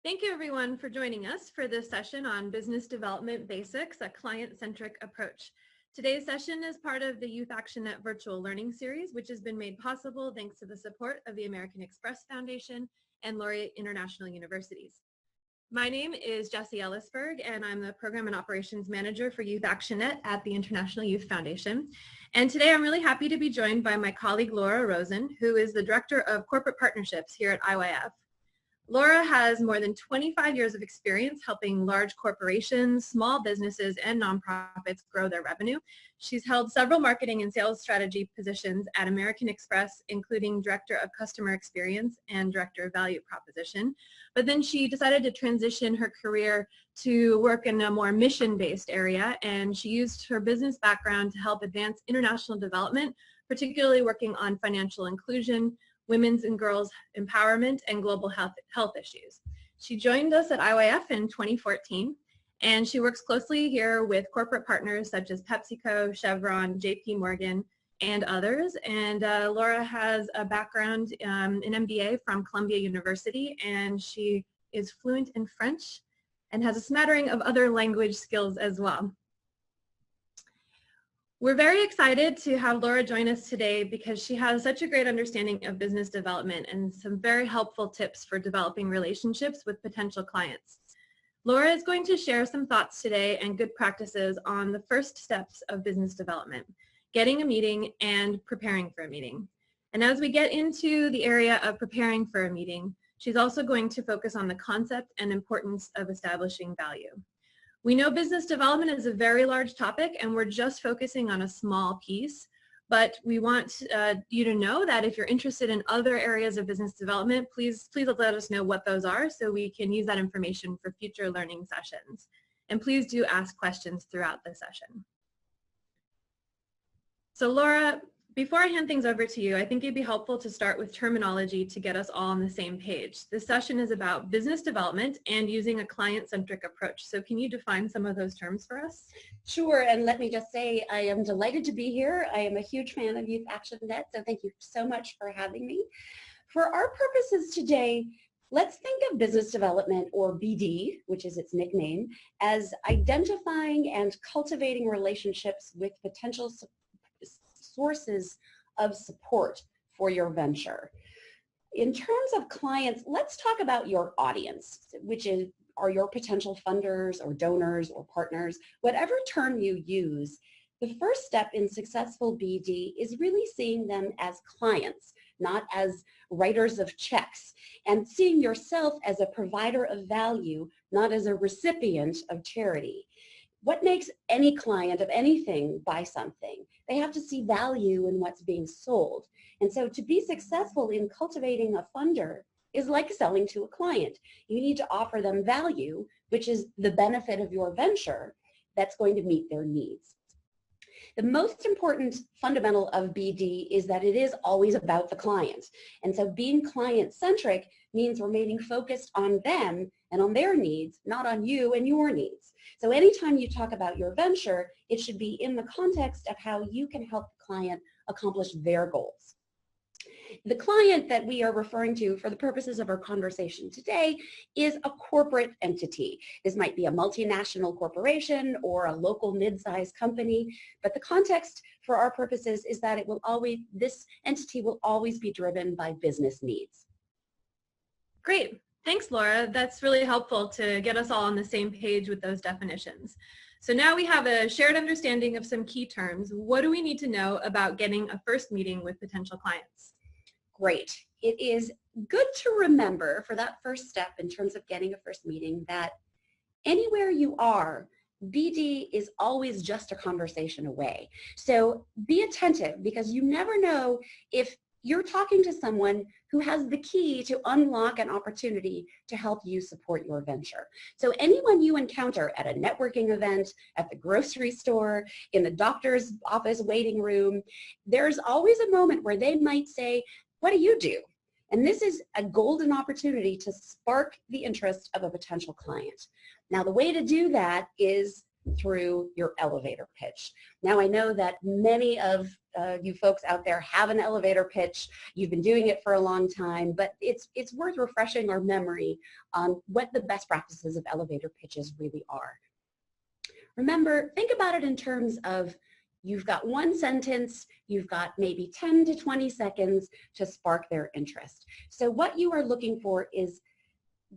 Thank you everyone for joining us for this session on Business Development Basics, a Client-Centric Approach. Today's session is part of the YouthActionNet virtual learning series, which has been made possible thanks to the support of the American Express Foundation and Laureate International Universities. My name is Jessie Ellisberg, and I'm the Program and Operations Manager for YouthActionNet at the International Youth Foundation. And today I'm really happy to be joined by my colleague Laura Rosen, who is the Director of Corporate Partnerships here at IYF. Laura has more than 25 years of experience helping large corporations, small businesses, and nonprofits grow their revenue. She's held several marketing and sales strategy positions at American Express, including Director of Customer Experience and Director of Value Proposition. But then she decided to transition her career to work in a more mission-based area, and she used her business background to help advance international development, particularly working on financial inclusion, women's and girls empowerment, and global health issues. She joined us at IYF in 2014, and she works closely here with corporate partners such as PepsiCo, Chevron, JP Morgan, and others. And Laura has a background in MBA from Columbia University, and she is fluent in French and has a smattering of other language skills as well. We're very excited to have Laura join us today because she has such a great understanding of business development and some very helpful tips for developing relationships with potential clients. Laura is going to share some thoughts today and good practices on the first steps of business development, getting a meeting and preparing for a meeting. And as we get into the area of preparing for a meeting, she's also going to focus on the concept and importance of establishing value. We know business development is a very large topic, and we're just focusing on a small piece, but we want you to know that if you're interested in other areas of business development, please let us know what those are so we can use that information for future learning sessions. And please do ask questions throughout the session. So Laura, before I hand things over to you, I think it'd be helpful to start with terminology to get us all on the same page. This session is about business development and using a client-centric approach. So can you define some of those terms for us? Sure, and let me just say I am delighted to be here. I am a huge fan of YouthActionNet, so thank you so much for having me. For our purposes today, let's think of business development, or BD, which is its nickname, as identifying and cultivating relationships with potential sources of support for your venture. In terms of clients, let's talk about your audience, which are your potential funders or donors or partners, whatever term you use. The first step in successful BD is really seeing them as clients, not as writers of checks, and seeing yourself as a provider of value, not as a recipient of charity. What makes any client of anything buy something? They have to see value in what's being sold. And so to be successful in cultivating a funder is like selling to a client. You need to offer them value, which is the benefit of your venture that's going to meet their needs. The most important fundamental of BD is that it is always about the client. And so being client-centric means remaining focused on them and on their needs, not on you and your needs. So anytime you talk about your venture, it should be in the context of how you can help the client accomplish their goals. The client that we are referring to for the purposes of our conversation today is a corporate entity. This might be a multinational corporation or a local mid-sized company, but the context for our purposes is that this entity will always be driven by business needs. Great. Thanks, Laura. That's really helpful to get us all on the same page with those definitions. So now we have a shared understanding of some key terms. What do we need to know about getting a first meeting with potential clients? Great. It is good to remember for that first step in terms of getting a first meeting that anywhere you are, BD is always just a conversation away. So be attentive, because you never know if you're talking to someone who has the key to unlock an opportunity to help you support your venture. So anyone you encounter at a networking event, at the grocery store, in the doctor's office waiting room, there's always a moment where they might say, "What do you do?" And this is a golden opportunity to spark the interest of a potential client. Now, the way to do that is through your elevator pitch. Now I know that many of you folks out there have an elevator pitch. You've been doing it for a long time, but it's worth refreshing our memory on what the best practices of elevator pitches really are. Remember, think about it in terms of you've got one sentence, you've got maybe 10 to 20 seconds to spark their interest. So what you are looking for is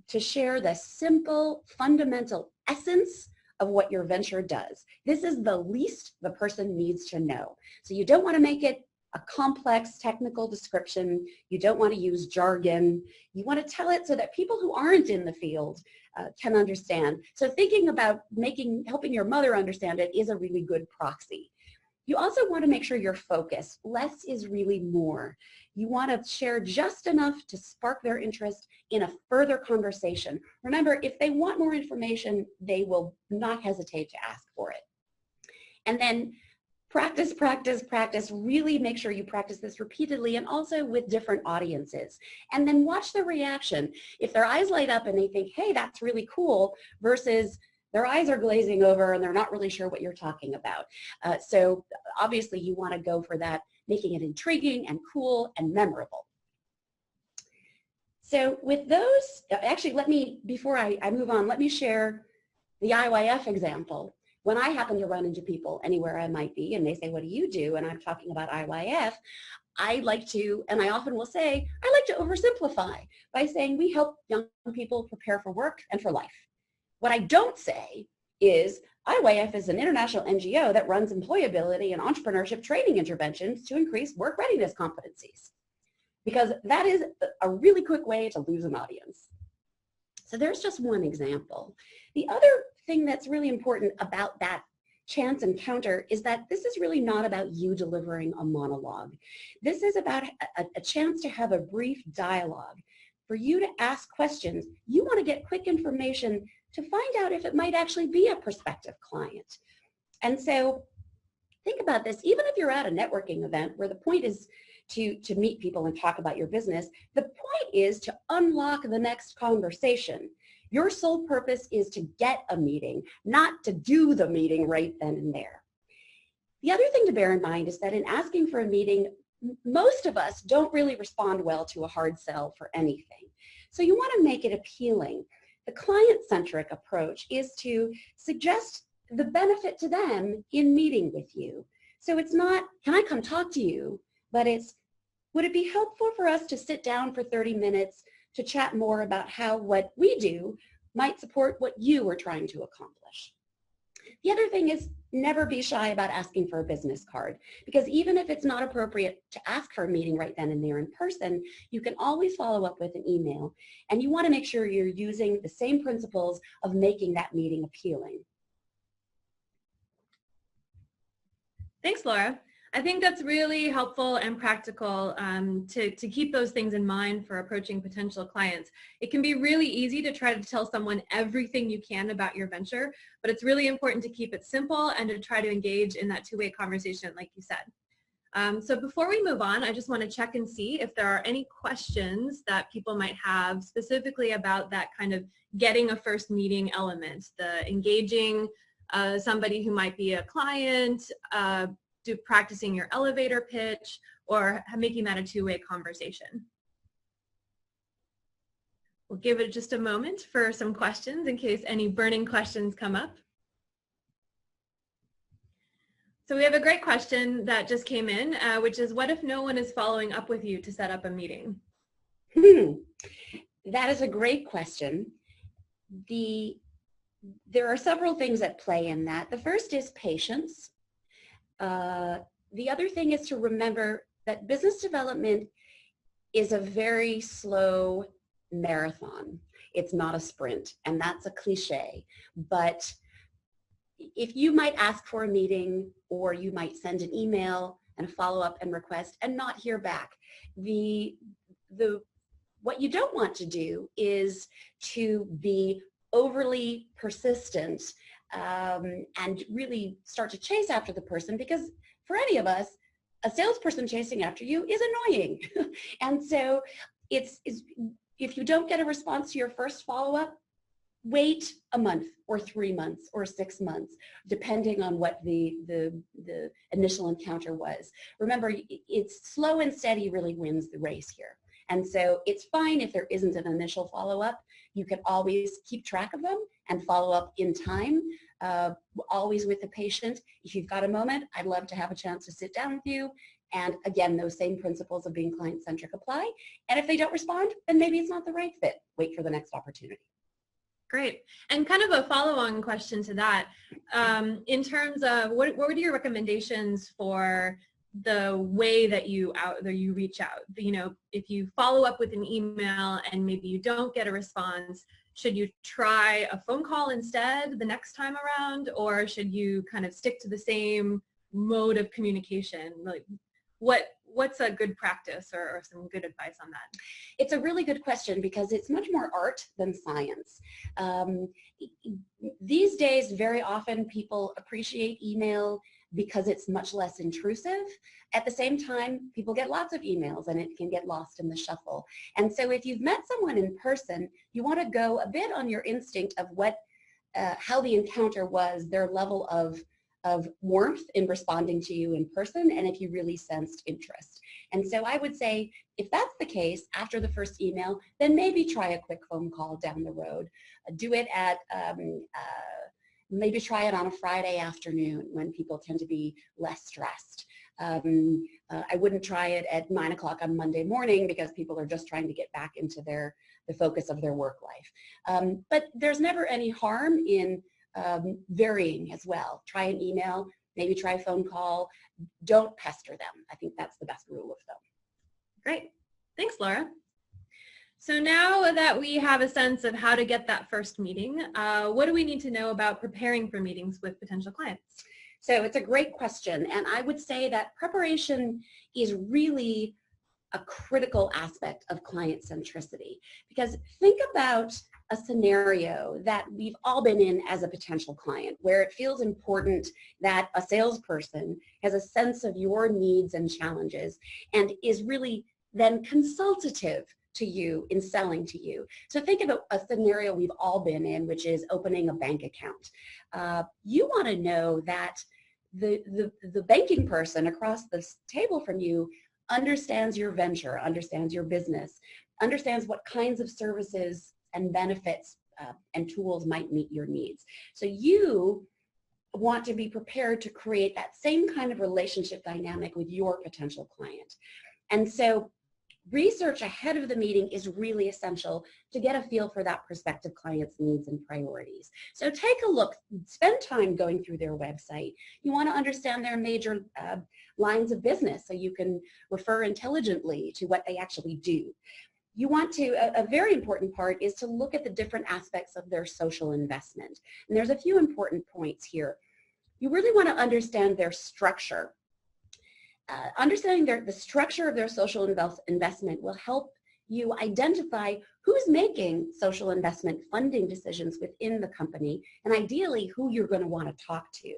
to share the simple, fundamental essence of what your venture does. This is the least the person needs to know. So you don't want to make it a complex technical description. You don't want to use jargon. You want to tell it so that people who aren't in the field can understand. So thinking about helping your mother understand it is a really good proxy. You also want to make sure you're focused. Less is really more. You want to share just enough to spark their interest in a further conversation. Remember, if they want more information, they will not hesitate to ask for it. And then practice, practice, practice. Really make sure you practice this repeatedly and also with different audiences. And then watch their reaction. If their eyes light up and they think, hey, that's really cool, versus their eyes are glazing over and they're not really sure what you're talking about. So obviously you want to go for that, making it intriguing and cool and memorable. So with those, actually before I move on, let me share the IYF example. When I happen to run into people anywhere I might be and they say, what do you do? And I'm talking about IYF, I like to, and I often will say, I like to oversimplify by saying we help young people prepare for work and for life. What I don't say is IYF is an international NGO that runs employability and entrepreneurship training interventions to increase work readiness competencies, because that is a really quick way to lose an audience. So there's just one example. The other thing that's really important about that chance encounter is that this is really not about you delivering a monologue. This is about a chance to have a brief dialogue, for you to ask questions. You want to get quick information to find out if it might actually be a prospective client. And so think about this, even if you're at a networking event where the point is to meet people and talk about your business, the point is to unlock the next conversation. Your sole purpose is to get a meeting, not to do the meeting right then and there. The other thing to bear in mind is that in asking for a meeting, most of us don't really respond well to a hard sell for anything. So you want to make it appealing. The client-centric approach is to suggest the benefit to them in meeting with you. So it's not, can I come talk to you? But it's, would it be helpful for us to sit down for 30 minutes to chat more about how what we do might support what you are trying to accomplish? The other thing is, never be shy about asking for a business card, because even if it's not appropriate to ask for a meeting right then and there in person, you can always follow up with an email, and you want to make sure you're using the same principles of making that meeting appealing. Thanks, Laura. I think that's really helpful and practical to keep those things in mind for approaching potential clients. It can be really easy to try to tell someone everything you can about your venture, but it's really important to keep it simple and to try to engage in that two-way conversation, like you said. So before we move on, I just want to check and see if there are any questions that people might have specifically about that kind of getting a first meeting element, the engaging somebody who might be a client, practicing your elevator pitch, or making that a two-way conversation. We'll give it just a moment for some questions in case any burning questions come up. So we have a great question that just came in, which is, what if no one is following up with you to set up a meeting? That is a great question. There are several things at play in that. The first is patience. The other thing is to remember that business development is a very slow marathon. It's not a sprint, and that's a cliche. But if you might ask for a meeting, or you might send an email and a follow-up and request and not hear back, what you don't want to do is to be overly persistent and really start to chase after the person, because for any of us, a salesperson chasing after you is annoying. And so if you don't get a response to your first follow-up, wait a month or 3 months or 6 months, depending on what the initial encounter was. Remember, it's slow and steady really wins the race here. And so it's fine if there isn't an initial follow-up. You can always keep track of them and follow up in time, always with the patient. If you've got a moment, I'd love to have a chance to sit down with you. And again, those same principles of being client-centric apply. And if they don't respond, then maybe it's not the right fit. Wait for the next opportunity. Great. And kind of a follow-on question to that, in terms of what would your recommendations for the way that you reach out? You know, if you follow up with an email and maybe you don't get a response, should you try a phone call instead the next time around, or should you kind of stick to the same mode of communication? Like, what's a good practice or some good advice on that? It's a really good question because it's much more art than science. These days, very often people appreciate email because it's much less intrusive. At the same time, people get lots of emails and it can get lost in the shuffle. And so if you've met someone in person, you want to go a bit on your instinct of how the encounter was, their level of warmth in responding to you in person, and if you really sensed interest. And so I would say, if that's the case, after the first email, then maybe try a quick phone call down the road. Do it at, maybe try it on a Friday afternoon when people tend to be less stressed. I wouldn't try it at 9 o'clock on Monday morning because people are just trying to get back into the focus of their work life. But there's never any harm in varying as well. Try an email, maybe try a phone call. Don't pester them. I think that's the best rule of thumb. Great. Thanks, Laura. So now that we have a sense of how to get that first meeting, what do we need to know about preparing for meetings with potential clients? So it's a great question. And I would say that preparation is really a critical aspect of client centricity, because think about a scenario that we've all been in as a potential client, where it feels important that a salesperson has a sense of your needs and challenges and is really then consultative to you in selling to you. So think of a scenario we've all been in, which is opening a bank account. You want to know that the banking person across the table from you understands your venture, understands your business, understands what kinds of services and benefits and tools might meet your needs. So you want to be prepared to create that same kind of relationship dynamic with your potential client. And so research ahead of the meeting is really essential to get a feel for that prospective client's needs and priorities. So take a look, spend time going through their website. You want to understand their major lines of business so you can refer intelligently to what they actually do. You want to, a very important part is to look at the different aspects of their social investment. And there's a few important points here. You really want to understand their structure. Understanding the structure of their social investment will help you identify who's making social investment funding decisions within the company, and ideally who you're going to want to talk to.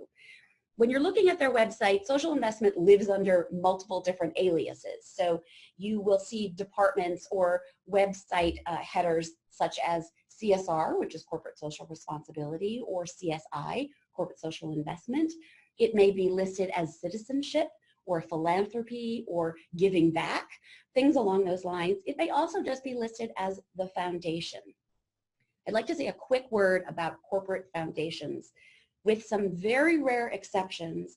When you're looking at their website, social investment lives under multiple different aliases. So you will see departments or website headers such as CSR, which is corporate social responsibility, or CSI, corporate social investment. It may be listed as citizenship or philanthropy or giving back, things along those lines. It may also just be listed as the foundation. I'd like to say a quick word about corporate foundations. With some very rare exceptions,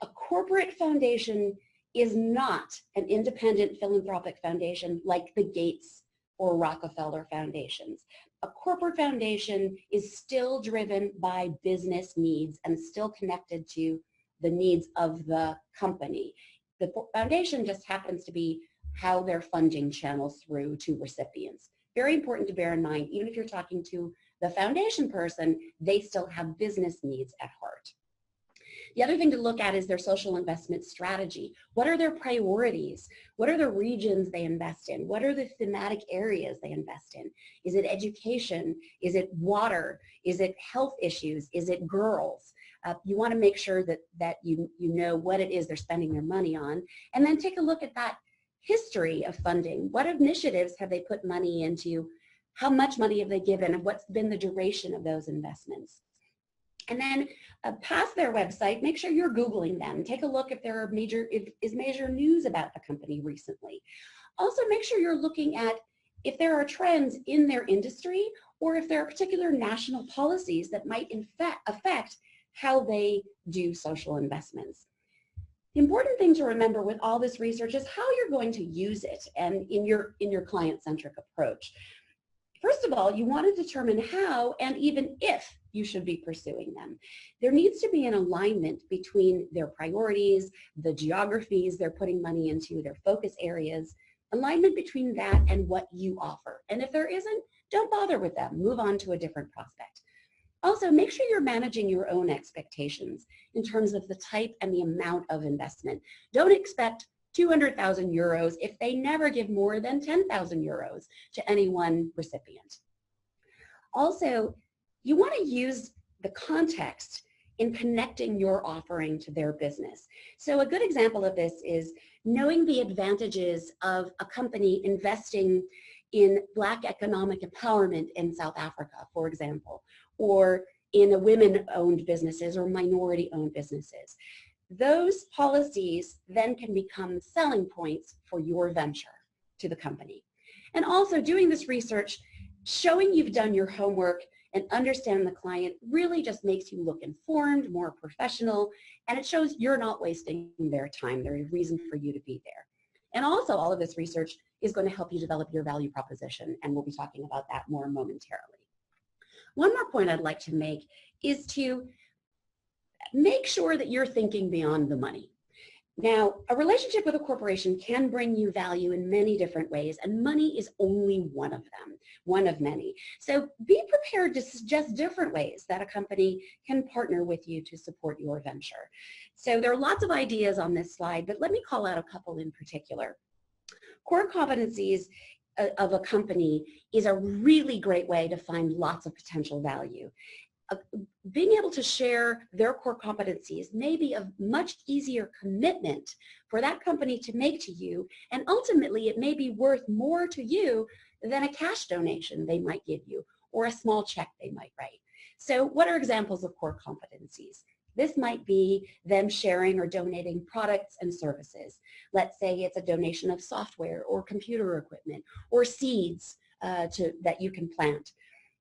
a corporate foundation is not an independent philanthropic foundation like the Gates or Rockefeller foundations. A corporate foundation is still driven by business needs and still connected to the needs of the company. The foundation just happens to be how their funding channels through to recipients. Very important to bear in mind, even if you're talking to the foundation person, they still have business needs at heart. The other thing to look at is their social investment strategy. What are their priorities? What are the regions they invest in? What are the thematic areas they invest in? Is it education? Is it water? Is it health issues? Is it girls? You want to make sure that you know what it is they're spending their money on, and then take a look at that history of funding. What initiatives have they put money into? how much money have they given, and what's been the duration of those investments. And then past their website, make sure you're Googling them. Take a look if there are major news about the company recently. Also, make sure you're looking at if there are trends in their industry or if there are particular national policies that might in fact affect how they do social investments. The important thing to remember with all this research is how you're going to use it and in your client-centric approach. First of all, you want to determine how and even if you should be pursuing them. There needs to be an alignment between their priorities, the geographies they're putting money into, their focus areas, alignment between that and what you offer. And if there isn't, don't bother with them. Move on to a different prospect. Also, make sure you're managing your own expectations in terms of the type and the amount of investment. Don't expect 200,000 euros if they never give more than 10,000 euros to any one recipient. Also, you want to use the context in connecting your offering to their business. So a good example of this is knowing the advantages of a company investing in Black economic empowerment in South Africa, for example, or in women-owned businesses or minority-owned businesses. Those policies then can become selling points for your venture to the company. And also doing this research, showing you've done your homework and understand the client really just makes you look informed, more professional, and it shows you're not wasting their time. There's a reason for you to be there. And also all of this research is going to help you develop your value proposition, and we'll be talking about that more momentarily. One more point I'd like to make is to make sure that you're thinking beyond the money. Now, a relationship with a corporation can bring you value in many different ways, and money is only one of them, one of many. So be prepared to suggest different ways that a company can partner with you to support your venture. So there are lots of ideas on this slide, but let me call out a couple in particular. Core competencies of a company is a really great way to find lots of potential value. Being able to share their core competencies may be a much easier commitment for that company to make to you, and ultimately it may be worth more to you than a cash donation they might give you or a small check they might write. So what are examples of core competencies? This might be them sharing or donating products and services. Let's say it's a donation of software or computer equipment or seeds that you can plant.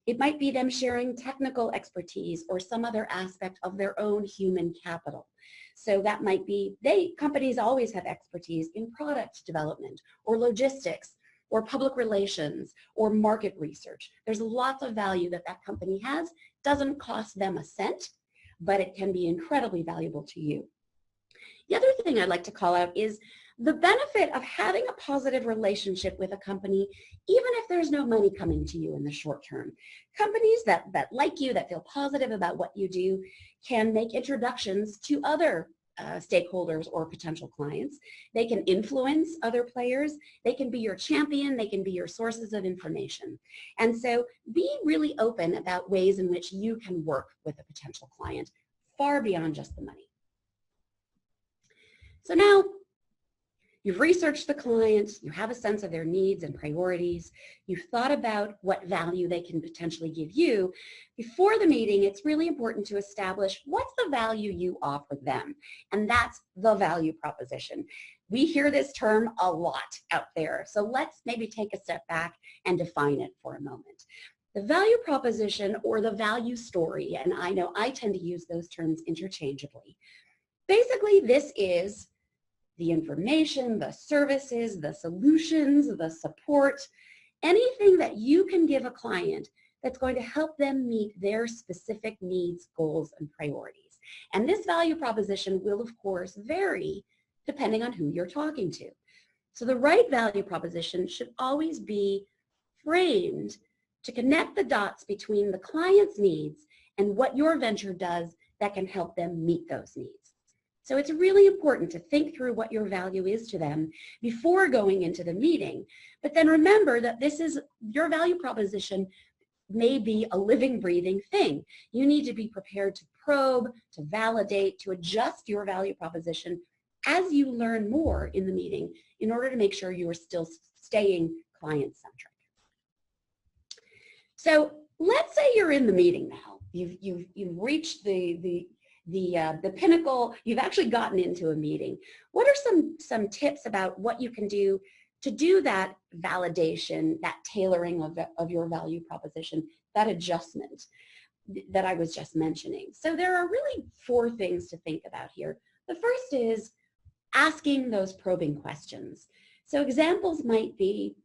It might be them sharing technical expertise or some other aspect of their own human capital. So that might be, companies always have expertise in product development or logistics or public relations or market research. There's lots of value that that company has. Doesn't cost them a cent, but it can be incredibly valuable to you. The other thing I'd like to call out is the benefit of having a positive relationship with a company, even if there's no money coming to you in the short term. Companies that like you, that feel positive about what you do, can make introductions to other stakeholders or potential clients. They can influence other players. They can be your champion. They can be your sources of information. And so be really open about ways in which you can work with a potential client far beyond just the money. So now, you've researched the client, you have a sense of their needs and priorities, you've thought about what value they can potentially give you. Before the meeting, it's really important to establish what's the value you offer them, and that's the value proposition. We hear this term a lot out there, so let's maybe take a step back and define it for a moment. The value proposition or the value story, and I know I tend to use those terms interchangeably. Basically, this is the information, the services, the solutions, the support, anything that you can give a client that's going to help them meet their specific needs, goals, and priorities. And this value proposition will, of course, vary depending on who you're talking to. So the right value proposition should always be framed to connect the dots between the client's needs and what your venture does that can help them meet those needs. So it's really important to think through what your value is to them before going into the meeting. But then remember that this is your value proposition may be a living, breathing thing. You need to be prepared to probe, to validate, to adjust your value proposition as you learn more in the meeting in order to make sure you are still staying client-centric. So let's say you're in the meeting now. You've reached the pinnacle. You've actually gotten into a meeting. What are some tips about what you can do to do that validation, that tailoring of your value proposition, that adjustment that I was just mentioning? So there are really 4 things to think about here. The first is asking those probing questions. So examples might be,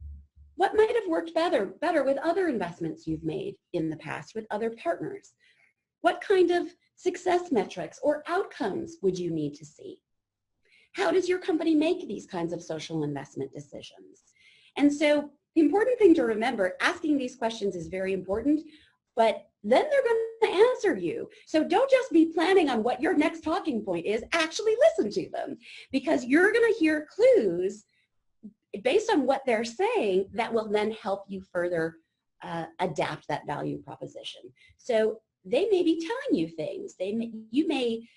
what might have worked better with other investments you've made in the past with other partners? What kind of success metrics or outcomes would you need to see? How does your company make these kinds of social investment decisions? And so the important thing to remember, asking these questions is very important, but then they're going to answer you. So don't just be planning on what your next talking point is, actually listen to them, because you're going to hear clues based on what they're saying that will then help you further adapt that value proposition. So they may be telling you things. You may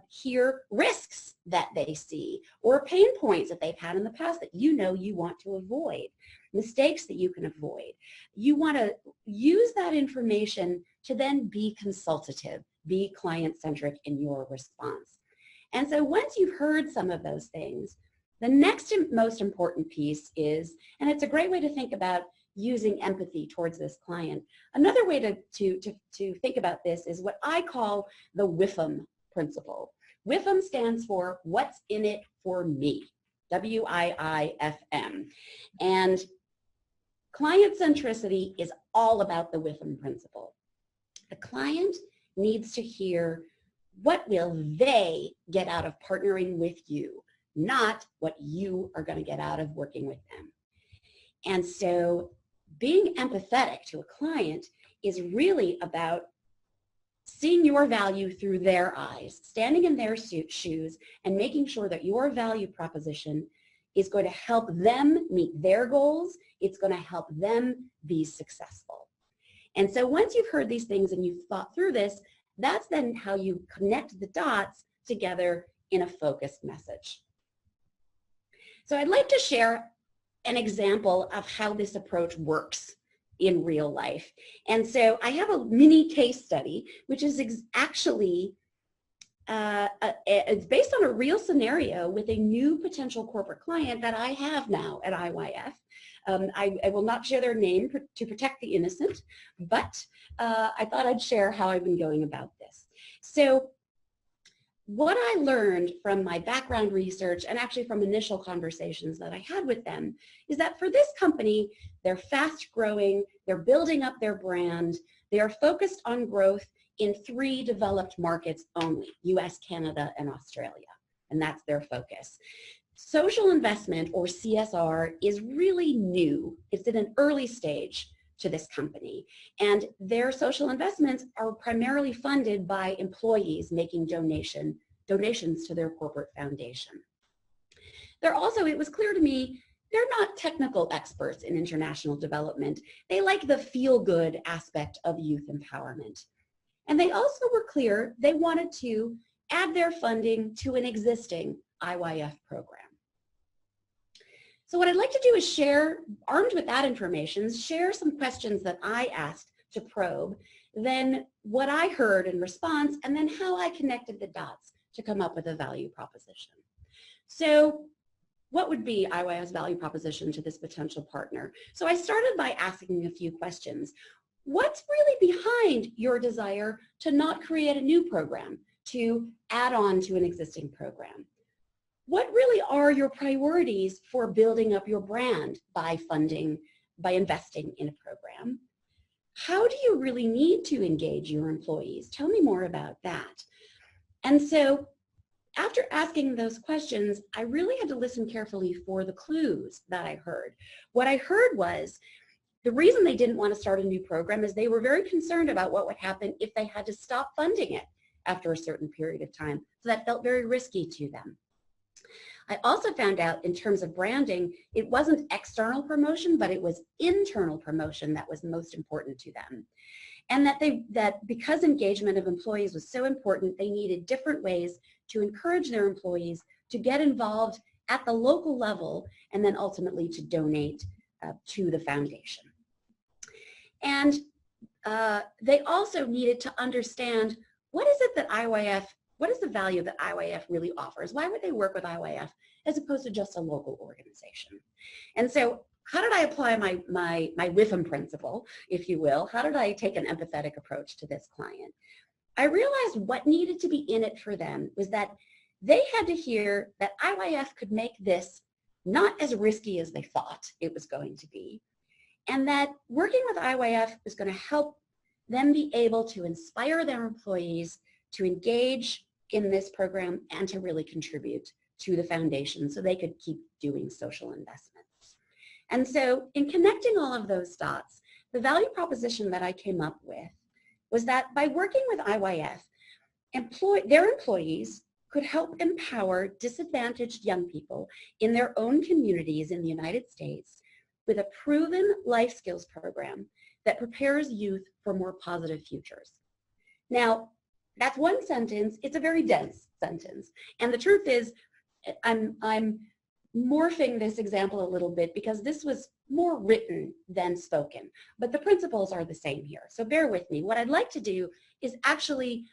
hear risks that they see or pain points that they've had in the past that you know you want to avoid, mistakes that you can avoid. You want to use that information to then be consultative, be client-centric in your response. And so once you've heard some of those things, the next most important piece is, and it's a great way to think about using empathy towards this client. Another way to think about this is what I call the WIFM principle. WIFM stands for what's in it for me, W-I-I-F-M. And client centricity is all about the WIFM principle. The client needs to hear what will they get out of partnering with you, not what you are going to get out of working with them. And so being empathetic to a client is really about seeing your value through their eyes, standing in their shoes, and making sure that your value proposition is going to help them meet their goals. It's going to help them be successful. And so once you've heard these things and you've thought through this, that's then how you connect the dots together in a focused message. So I'd like to share an example of how this approach works in real life. And so I have a mini case study, which is actually it's based on a real scenario with a new potential corporate client that I have now at IYF. I will not share their name to protect the innocent, but I thought I'd share how I've been going about this. So what I learned from my background research and actually from initial conversations that I had with them is that for this company, they're fast growing, they're building up their brand, they are focused on growth in 3 developed markets only, US, Canada, and Australia, and that's their focus. Social investment, or CSR, is really new. It's in an early stage to this company, and their social investments are primarily funded by employees making donations to their corporate foundation. They're also, it was clear to me, they're not technical experts in international development. They like the feel-good aspect of youth empowerment. And they also were clear they wanted to add their funding to an existing IYF program. So what I'd like to do is share, armed with that information, share some questions that I asked to probe, then what I heard in response, and then how I connected the dots to come up with a value proposition. So what would be IYF's value proposition to this potential partner? So I started by asking a few questions. What's really behind your desire to not create a new program, to add on to an existing program? What really are your priorities for building up your brand by investing in a program? How do you really need to engage your employees? Tell me more about that. And so after asking those questions, I really had to listen carefully for the clues that I heard. What I heard was the reason they didn't want to start a new program is they were very concerned about what would happen if they had to stop funding it after a certain period of time. So that felt very risky to them. I also found out in terms of branding, it wasn't external promotion, but it was internal promotion that was most important to them. And that because engagement of employees was so important, they needed different ways to encourage their employees to get involved at the local level and then ultimately to donate to the foundation. And they also needed to understand what is it that IYF, what is the value that IYF really offers? Why would they work with IYF as opposed to just a local organization? And so how did I apply my WIFM principle, if you will? How did I take an empathetic approach to this client? I realized what needed to be in it for them was that they had to hear that IYF could make this not as risky as they thought it was going to be, and that working with IYF is going to help them be able to inspire their employees to engage in this program and to really contribute to the foundation so they could keep doing social investments. And so in connecting all of those dots, the value proposition that I came up with was that by working with IYF, their employees could help empower disadvantaged young people in their own communities in the United States with a proven life skills program that prepares youth for more positive futures. Now, that's one sentence. It's a very dense sentence. And the truth is, I'm morphing this example a little bit because this was more written than spoken, but the principles are the same here. So bear with me. What I'd like to do is actually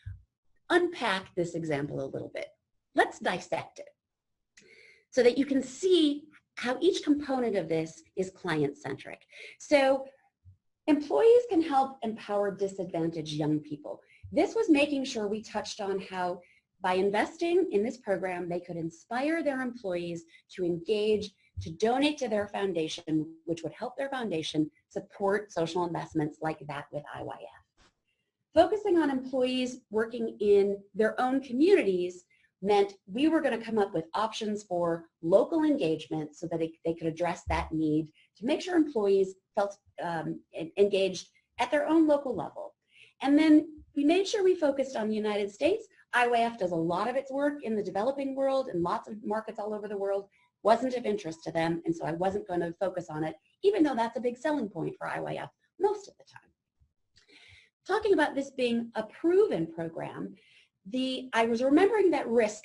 unpack this example a little bit. Let's dissect it so that you can see how each component of this is client-centric. So employees can help empower disadvantaged young people. This was making sure we touched on how by investing in this program, they could inspire their employees to engage, to donate to their foundation, which would help their foundation support social investments like that with IYF. Focusing on employees working in their own communities meant we were going to come up with options for local engagement so that they could address that need to make sure employees felt engaged at their own local level. And then we made sure we focused on the United States. IYF does a lot of its work in the developing world and lots of markets all over the world. Wasn't of interest to them, and so I wasn't going to focus on it, even though that's a big selling point for IYF most of the time. Talking about this being a proven program, I was remembering that risk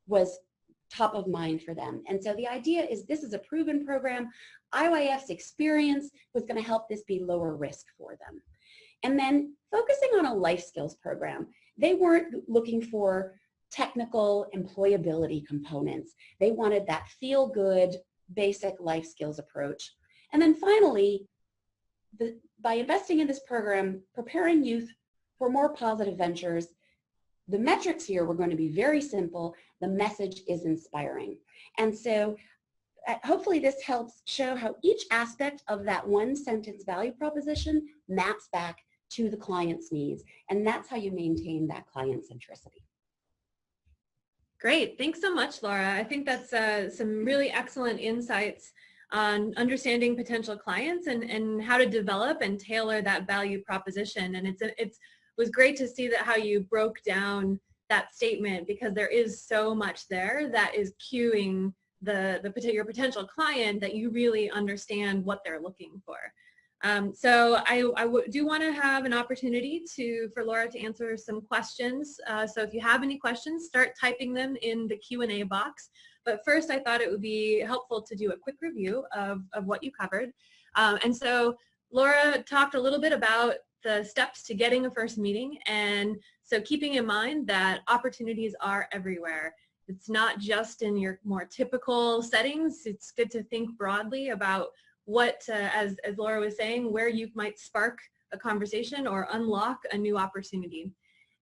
was top of mind for them. And so the idea is this is a proven program. IYF's experience was going to help this be lower risk for them. And then focusing on a life skills program, they weren't looking for technical employability components. They wanted that feel-good, basic life skills approach. And then finally, by investing in this program, preparing youth for more positive ventures, the metrics here were going to be very simple. The message is inspiring. And so hopefully this helps show how each aspect of that one sentence value proposition maps back to the client's needs. And that's how you maintain that client centricity. Great. Thanks so much, Laura. I think that's some really excellent insights on understanding potential clients and how to develop and tailor that value proposition. And it was great to see that how you broke down that statement, because there is so much there that is cueing your potential client that you really understand what they're looking for. So I do want to have an opportunity for Laura to answer some questions. So if you have any questions, start typing them in the Q&A box. But first, I thought it would be helpful to do a quick review of what you covered. And so Laura talked a little bit about the steps to getting a first meeting. And so keeping in mind that opportunities are everywhere. It's not just in your more typical settings. It's good to think broadly about what, as Laura was saying, where you might spark a conversation or unlock a new opportunity.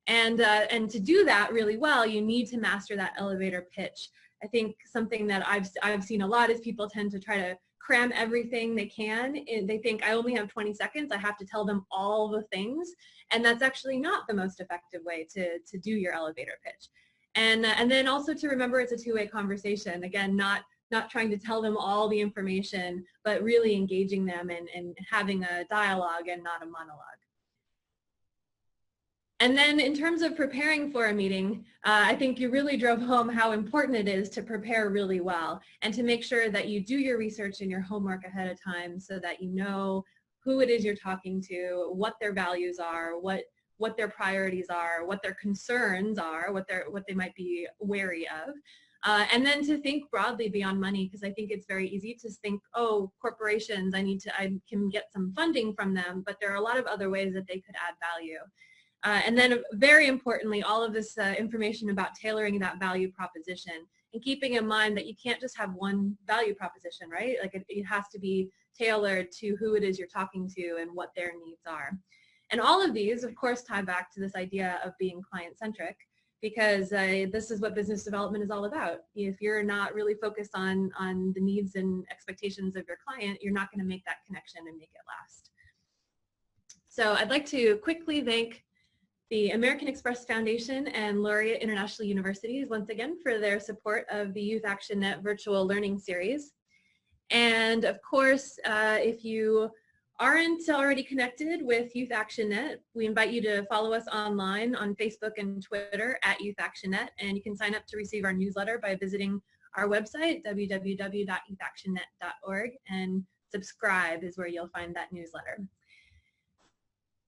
And to do that really well, you need to master that elevator pitch. I think something that I've seen a lot is people tend to try to cram everything they can. They think, I only have 20 seconds, I have to tell them all the things. And that's actually not the most effective way to do your elevator pitch. And then also to remember it's a two-way conversation. Again, not trying to tell them all the information, but really engaging them and having a dialogue and not a monologue. And then in terms of preparing for a meeting, I think you really drove home how important it is to prepare really well and to make sure that you do your research and your homework ahead of time so that you know who it is you're talking to, what their values are, what their priorities are, what their concerns are, what they might be wary of. And then to think broadly beyond money, because I think it's very easy to think, oh, corporations, I can get some funding from them, but there are a lot of other ways that they could add value. And then very importantly, all of this information about tailoring that value proposition and keeping in mind that you can't just have one value proposition, right? Like it has to be tailored to who it is you're talking to and what their needs are. And all of these, of course, tie back to this idea of being client-centric, because this is what business development is all about. If you're not really focused on the needs and expectations of your client, you're not going to make that connection and make it last. So I'd like to quickly thank the American Express Foundation and Laureate International Universities once again for their support of the YouthActionNet virtual learning series. And of course, if you aren't already connected with YouthActionNet, we invite you to follow us online on Facebook and Twitter at YouthActionNet, and you can sign up to receive our newsletter by visiting our website, www.youthactionnet.org, and subscribe is where you'll find that newsletter.